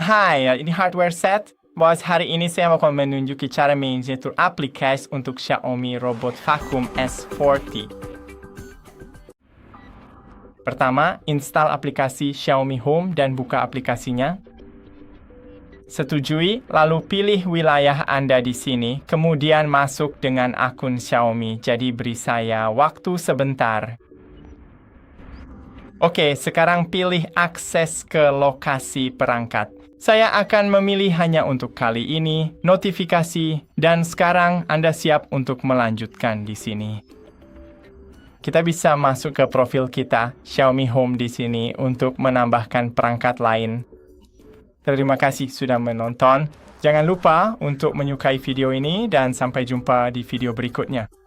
Hai, ini hardware set. Bos, hari ini saya akan menunjukkan cara mengatur aplikasi untuk Xiaomi Robot Vacuum S40. Pertama, install aplikasi Xiaomi Home dan buka aplikasinya. Setujui, lalu pilih wilayah Anda di sini, kemudian masuk dengan akun Xiaomi. Jadi beri saya waktu sebentar. Oke, sekarang pilih akses ke lokasi perangkat. Saya akan memilih hanya untuk kali ini, notifikasi, dan sekarang Anda siap untuk melanjutkan di sini. Kita bisa masuk ke profil kita, Xiaomi Home di sini, untuk menambahkan perangkat lain. Terima kasih sudah menonton. Jangan lupa untuk menyukai video ini dan sampai jumpa di video berikutnya.